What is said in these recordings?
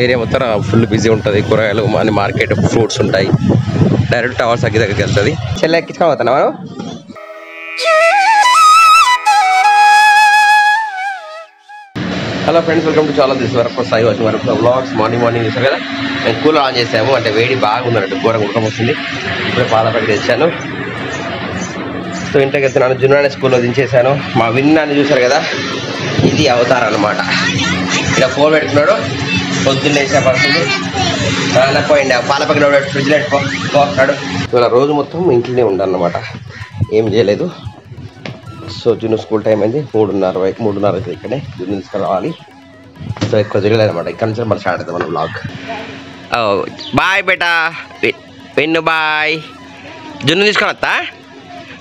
Area మొత్తం full busy ఉంటుంది. కూరగాయలు అన్ని మార్కెట్ ఫ్రూట్స్ ఉంటాయి. డైరెక్ట్ టవర్స్ దగ్గరికి వెళ్తుంది. చెల్లె ఎక్కించుకొని పోతున్నా మనం. హలో ఫ్రెండ్స్, వెల్కమ్ టు చాలా దిస్ వరకు సాయి వచ్చి వరకు వ్లాగ్స్. మార్నింగ్ చూసారు కదా, నేను కూలర్ ఆన్ చేసాము. అంటే వేడి బాగుందన్నట్టు, ఘోరంగా ఉడకమొస్తుంది. ఇప్పుడే పాల ప్యాకెట్ తెచ్చాను. సో ఇంట్లోకి వెళ్తున్నాను. జున్నానే స్కూల్లో దించేశాను. మా విన్నాన్ని చూసారు కదా, ఇది అవతారం అనమాట. ఇలా ఫోన్ పెట్టుకున్నాడు, పొద్దున్న వేసే పడుతుంది. పోయింది పాల ప్యాకెట్ ఫ్రిడ్జ్లో పెట్టుకోన్నాడు. ఇలా రోజు మొత్తం ఇంట్లోనే ఉండన్నమాట, ఏం చేయలేదు. సో జున్ను స్కూల్ టైం అయింది. 3:30 అయితే ఇక్కడే జున్ను తీసుకురావాలి. సో ఎక్కువ తిరగలేదు అనమాట. ఇక్కడ నుంచి మనం స్టార్ట్ అవుతాం మన బ్లాగ్. బాయ్ బేటా, విన్ను బాయ్. జున్ను తీసుకొని వస్తా,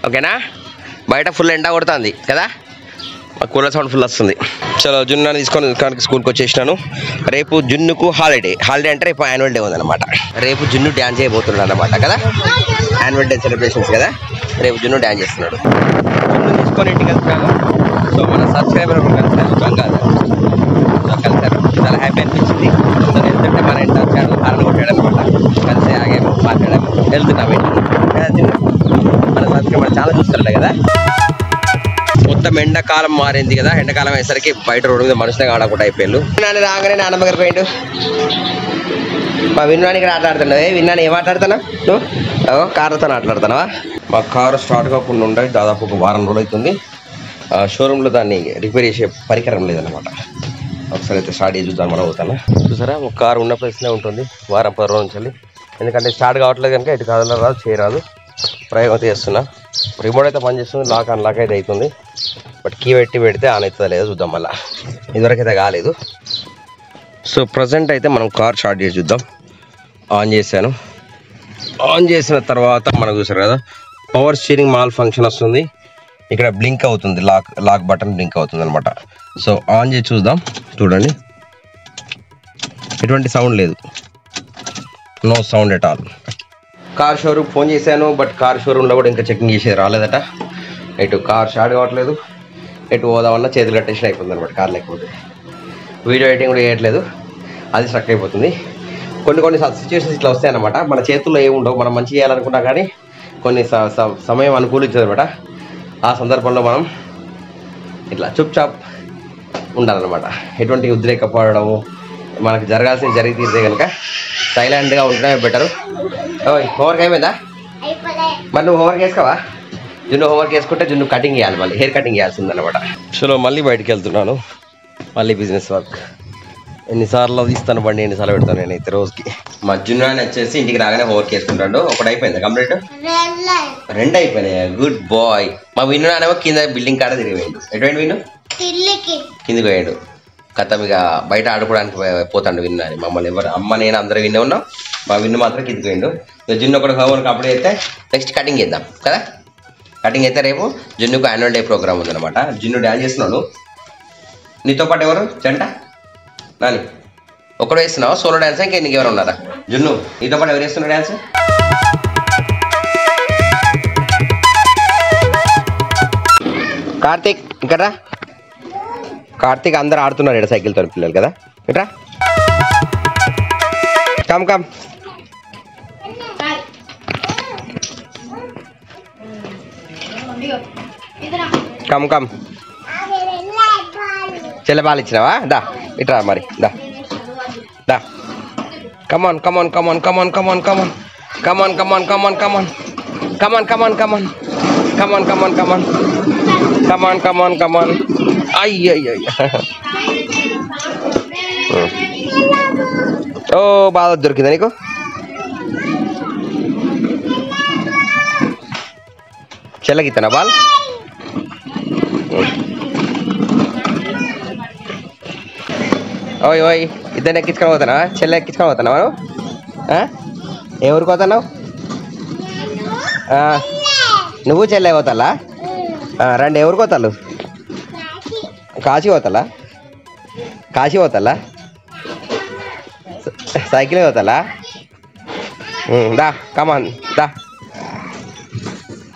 ఓకేనా? బయట ఫుల్ ఎండ కొడుతుంది కదా, మా కూలర్ సౌండ్ ఫుల్ వస్తుంది. చలో జున్ను తీసుకొని స్కూల్కి వచ్చేసినాను. రేపు జున్నుకు హాలిడే అంటే రేపు యాన్యువల్ డే ఉందన్నమాట. రేపు జున్ను డ్యాన్స్ చేయబోతున్నాడు అనమాట కదా, యాన్యువల్ డే సెలబ్రేషన్స్ కదా. రేపు జున్ను డ్యాన్స్ చేస్తున్నాడు. జున్ను తీసుకొని ఇంటికి వెళ్తున్నాను. సో మన సబ్స్క్రైబర్ కలిసారు, గంగాధర్. సో కలిసారు, చాలా హ్యాపీ అనిపించింది. సో వెళ్తుంటే మన ఇంటి వచ్చాడు, హారన్ కొట్టాడు అనమాట. కలిసి ఆగాము, మాట్లాడాము, వెళ్తున్నాము ఇంటికి. మన సబ్స్క్రైబర్ చాలా చూస్తాడు కదా. మొత్తం ఎండాకాలం మారింది కదా, ఎండాకాలం అయ్యేసరికి బయట రోడ్డు మీద మనుషులుగా ఆడకుండా అయిపోయారు. నాన్న రాగానే నాన్నమ్మ గారు పోయిండు. మా విన్నాను ఇక్కడ ఆటలాడుతున్నావు. విన్నాను ఏం ఆటలాడుతున్నా నువ్వు? కార్లతో ఆటలాడుతున్నావా? మా కారు స్టార్ట్ కాకుండా ఉండే దాదాపు ఒక వారం రోజులు అవుతుంది. షోరూంలో దాన్ని రిపేర్ చేసే పరికరం లేదన్నమాట. ఒకసారి అయితే స్టార్ట్ చేసి చూద్దాం మనం. అవుతాను చూసారా, ఒక కారు ఉన్న ప్లేస్లో ఉంటుంది వారం 10 రోజుల నుంచి. ఎందుకంటే స్టార్ట్ కావట్లేదు కనుక ఇటు కాదు రాదు, చేయరాదు. ప్రయోగం అయితే చేస్తున్నా. రిమోట్ అయితే పనిచేస్తుంది, లాక్ అన్లాక్ అయితే అవుతుంది. బట్ కీ పెడితే ఆన్ అవుతుందా లేదో చూద్దాం. మళ్ళీ ఇదివరకు అయితే కాలేదు. సో ప్రజెంట్ అయితే మనం కార్ స్టార్ట్ చేసి చూద్దాం. ఆన్ చేశాను. ఆన్ చేసిన తర్వాత మనకు చూసారు కదా, పవర్ స్టీరింగ్ మాల్ ఫంక్షన్ వస్తుంది. ఇక్కడ బ్లింక్ అవుతుంది, లాక్ బటన్ బ్లింక్ అవుతుంది అనమాట. సో ఆన్ చేసి చూద్దాం. చూడండి, ఎటువంటి సౌండ్ లేదు, no sound at all. Car showroom phone చేశాను, బట్ కార్ షోరూంలో కూడా ఇంకా చెకింగ్ చేసేది రాలేదట. ఇటు కార్ స్టార్ట్ కావట్లేదు, ఎటు పోదామన్నా చేతులు కట్టేషన్ అయిపోతుంది అనమాట. కార్ లేకపోతే వీడియో ఎడిటింగ్ కూడా చేయట్లేదు, అది స్ట్రక్ అయిపోతుంది. కొన్ని సిచ్యువేషన్స్ ఇట్లా వస్తాయి అన్నమాట. మన చేతుల్లో ఏముండవు, మనం మంచి చేయాలనుకున్నా కానీ కొన్ని సమయం అనుకూలించదు అనమాట. ఆ సందర్భంలో మనం ఇట్లా చుప్చాప్ ఉండాలన్నమాట. ఎటువంటి ఉద్రేకపడము, మనకు జరగాల్సింది జరిగి తీరితే కనుక సైలెంట్గా ఉండడమే బెటరు. హోంవర్క్ అయిపోయిందా? మరి నువ్వు హోంవర్క్ వేసుకోవా? జున్ను హోంవర్క్ వేసుకుంటే జున్ను కటింగ్ చేయాలి, మళ్ళీ హెయిర్ కటింగ్ చేయాల్సింది అనమాట. చలో మళ్ళీ బయటికి వెళ్తున్నాను, మళ్ళీ బిజినెస్ వర్క్. ఎన్నిసార్లు తీస్తాను బండి, ఎన్నిసార్లు పెడతాను నేనైతే రోజుకి. మా జున్ను అని వచ్చేసి ఇంటికి రాగానే హోంవర్క్ వేసుకుంటాడు. ఒకటి అయిపోయిందా కంప్లీట్? 2 అయిపోయినాయి. Good boy. మా విన్ను నానేమో కింద బిల్డింగ్ కాడ తిరిగిపోయిండు. ఎటువంటి విన్ను? కిందికి పోయాడు. కథ ఇక బయట ఆడుకోవడానికి పోతాడు విన్ను అని. మమ్మల్ని ఎవరు, అమ్మ నేను అందరూ విన్నే ఉన్నాం. మా విన్ను మాత్రం కిందికి పోయిండు. ఇక జున్ను ఒకటి హోంవర్క్ అప్లై అయితే నెక్స్ట్ కటింగ్ చేద్దాం కదా. కటింగ్ అయితే రేపు జున్నుకు యాన్యువల్ డే ప్రోగ్రామ్ ఉందన్నమాట. జున్ను డ్యాన్స్ చేస్తున్నాడు. నీతో పాటు ఎవరు? జంట నాని ఒకడు వేస్తున్నావు సోలో డ్యాన్స్? ఇంకా నీకు ఎవరు ఉన్నారా? జున్ను నీతో పాటు ఎవరు వేస్తున్నారు డ్యాన్స్? కార్తీక్ ఇక్కడ. కార్తీక్ అందరు ఆడుతున్నారు ఇక్కడ సైకిల్తో పిల్లలు కదా. ఇట్రా కమ్ కమ్. Come come. చెల్లె పాలు ఇచ్చినావా? దా ఇట్రా మరి, దా దా. కమాన్ కమాన్ కమాన్ కమాన్ కమాన్ కమాన్ కమాన్ కమాన్ కమాన్ కమాన్ కమాన్ కమాన్ కమాన్ కమాన్ కమాన్ కమాన్ కమాన్ కమాన్ కమాన్. అయ్యయ్య ఓ బాగా దొరికిందా నీకు? చెల్లగిస్తానా బాల్? ఓయ్ ఓయ్, ఇద్దరిని ఎక్కించుకొని పోతానా? చెల్లె ఎక్కించుకొని పోతానా మనం? ఏ ఊరికి పోతున్నావు? నువ్వు చెల్లె పోతాలా? రండి. ఎవరికి పోతారు? కాశీ పోతాలా? కాశీ పోతాలా? సైకిల్ పోతాలా? దా కమాన్ దా.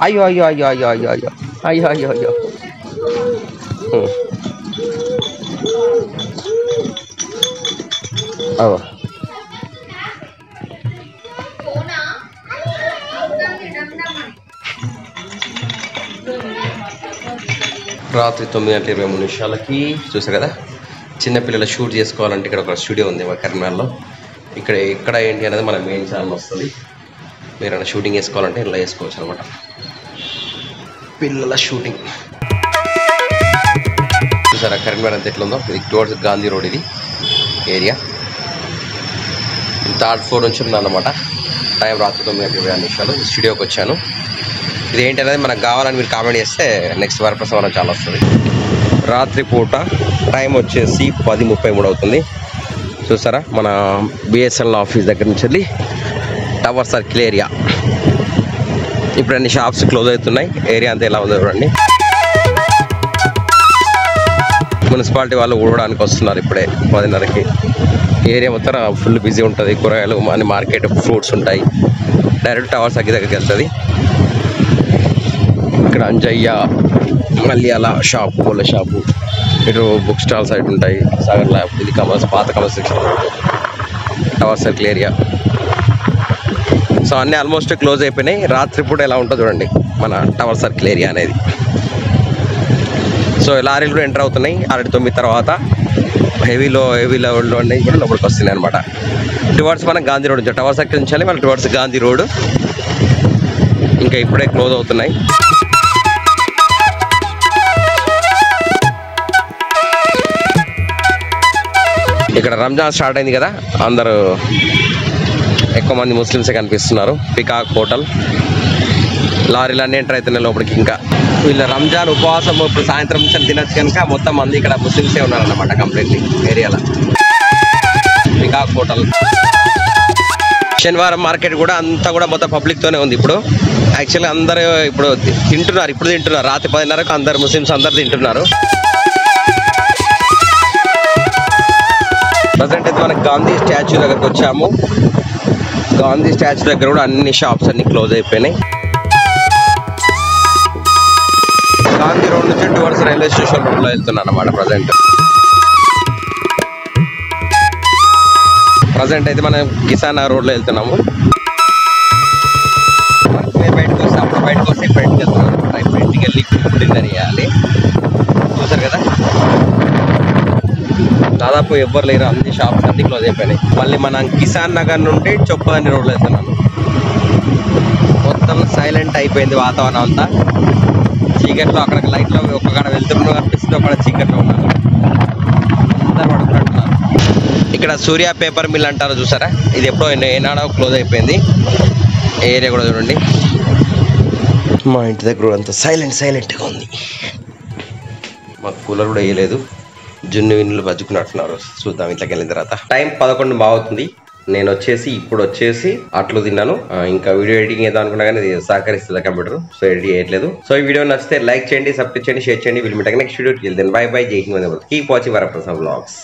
అయ్యో అయ్యో అయ్యో అయ్యో అయ్యో అయ్యో అయ్యో అయ్యో అయ్యో. రాత్రి 9:23 చూసారు కదా. చిన్నపిల్లల షూట్ చేసుకోవాలంటే ఇక్కడ ఒక స్టూడియో ఉంది మా కరీంనగర్లో. ఇక్కడ ఏంటి అనేది మన మెయిన్ ఛానల్ వస్తుంది. మీరు ఏమైనా షూటింగ్ వేసుకోవాలంటే ఇలా వేసుకోవచ్చు అనమాట. పిల్లల షూటింగ్ చూసారా కరీంనగర్ అంత ఎట్లుందో. ఇది టువర్డ్స్ గాంధీ రోడ్, ఇది ఏరియా. 3rd floor నుంచి ఉందన్నమాట. టైం రాత్రి 9:22 స్టూడియోకి వచ్చాను. ఇది ఏంటి అనేది మనకు కావాలని మీరు కామెంట్ చేస్తే నెక్స్ట్ వరప్రసాదం చాలా వస్తుంది. రాత్రి పూట టైం వచ్చేసి 10:33 అవుతుంది. చూసారా మన బిఎస్ఎన్ఎల్ ఆఫీస్ దగ్గర నుంచి వెళ్ళి టవర్ సర్కిల్ ఏరియా. ఇప్పుడు అన్ని షాప్స్ క్లోజ్ అవుతున్నాయి. ఏరియా అంతా ఎలా ఉందో చూడండి. మున్సిపాలిటీ వాళ్ళు ఊడడానికి వస్తున్నారు ఇప్పుడే 10:30కి. ఏరియా మొత్తం ఫుల్ బిజీ ఉంటుంది. కూరగాయలు అన్ని మార్కెట్, ఫ్రూట్స్ ఉంటాయి. డైరెక్ట్ టవర్ సర్కిల్ దగ్గరికి వెళ్తుంది. ఇక్కడ అంజయ్య మళ్ళీ అలా షాప్, పూల షాపు, ఇటు బుక్ స్టాల్ సైడ్ ఉంటాయి. సాగర్ ల్యాబ్, ఇది పాత comers section, tower circle area. So అన్నీ ఆల్మోస్ట్ క్లోజ్ అయిపోయినాయి. రాత్రిపూట ఎలా ఉంటుందో చూడండి మన టవర్ సర్కిల్ ఏరియా అనేది. సో లారీలు కూడా ఎంటర్ అవుతున్నాయి 9 తర్వాత. హెవీ లెవెల్లో అన్నీ కూడా లోపలికి వస్తున్నాయి అనమాట. టువర్డ్స్ మన గాంధీ రోడ్ నుంచి, టవర్ సర్కిల్ నుంచి మన టువర్డ్స్ గాంధీ రోడ్ ఇంకా ఇప్పుడే క్లోజ్ అవుతున్నాయి. ఇక్కడ రంజాన్ స్టార్ట్ అయింది కదా, అందరూ ఎక్కువ మంది ముస్లిమ్సే కనిపిస్తున్నారు. పికాక్ హోటల్, లారీలు అన్నీ ఎంటర్ అవుతున్నాయి లోపలికి. ఇంకా వీళ్ళ రంజాన్ ఉపవాసం ఇప్పుడు సాయంత్రం నుంచి తినచ్చు కనుక మొత్తం మంది ఇక్కడ ముస్లిమ్సే ఉన్నారన్నమాట కంప్లీట్లీ ఏరియాలో. Peacock hotel. శనివారం మార్కెట్ కూడా అంతా కూడా మొత్తం పబ్లిక్తోనే ఉంది ఇప్పుడు. యాక్చువల్గా అందరూ ఇప్పుడు తింటున్నారు. రాత్రి 10:30కు అందరు ముస్లిమ్స్ అందరు తింటున్నారు. ప్రజెంట్ అయితే మనకి గాంధీ స్టాచ్యూ దగ్గరకు వచ్చాము. గాంధీ స్టాచ్యూ దగ్గర కూడా అన్ని షాప్స్ అన్ని క్లోజ్ అయిపోయినాయి. గాంధీ రోడ్ నుంచి టువర్డ్స్ రైల్వే స్టేషన్ రోడ్లో వెళ్తున్నాను అనమాట. ప్రజెంట్ అయితే మనం కిసాన్ రోడ్లో వెళ్తున్నాము. బయటకు వస్తే బయటకు వెళ్తున్నాను. బయటికి వెళ్ళి డిన్నర్ చేయాలి. చూసారు కదా దాదాపు ఎవ్వరు లేరు. అన్ని షాప్స్ అన్ని క్లోజ్ అయిపోయినాయి. మళ్ళీ మనం కిసాన్ నగర్ నుండి చొప్పదండి రోడ్లో వెళ్తున్నాను. మొత్తం సైలెంట్ అయిపోయింది వాతావరణం అంతా. చీకట్లో అక్కడ లైట్లో ఒక్కగాడ వెళ్తున్నా కనిపిస్తుంది, ఒక చీకట్లో ఉన్నారు. అందరు పడుకుంటున్నారు. ఇక్కడ సూర్య పేపర్ మిల్ అంటారు చూసారా, ఇది ఎప్పుడో ఏనాడో క్లోజ్ అయిపోయింది. ఏరియా కూడా చూడండి. మా ఇంటి దగ్గర కూడా అంతా సైలెంట్గా ఉంది. మాకు కూలర్ కూడా వేయలేదు. జున్ను విన్నులు బజ్జుకున్నట్టున్నారు. చూద్దాం ఇంట్లోకి వెళ్ళిన తర్వాత. టైం 11 అవుతుంది. నేను ఇప్పుడు వచ్చేసి అట్లు తిన్నాను. ఇంకా వీడియో ఎడిటింగ్ ఏదో అనుకున్నా కానీ సహకరిస్తుంది కంప్యూటర్, సో ఎడిట్ చేయట్లేదు. సో ఈ వీడియో నచ్చితే లైక్ చేయండి, సబ్స్క్రైబ్ చేయండి, షేర్ చేయండి. వీళ్ళు నెక్స్ట్ వీడియోకి వెళ్తాను. బై బై, జై Hind. Keep watching Varaprasad vlogs.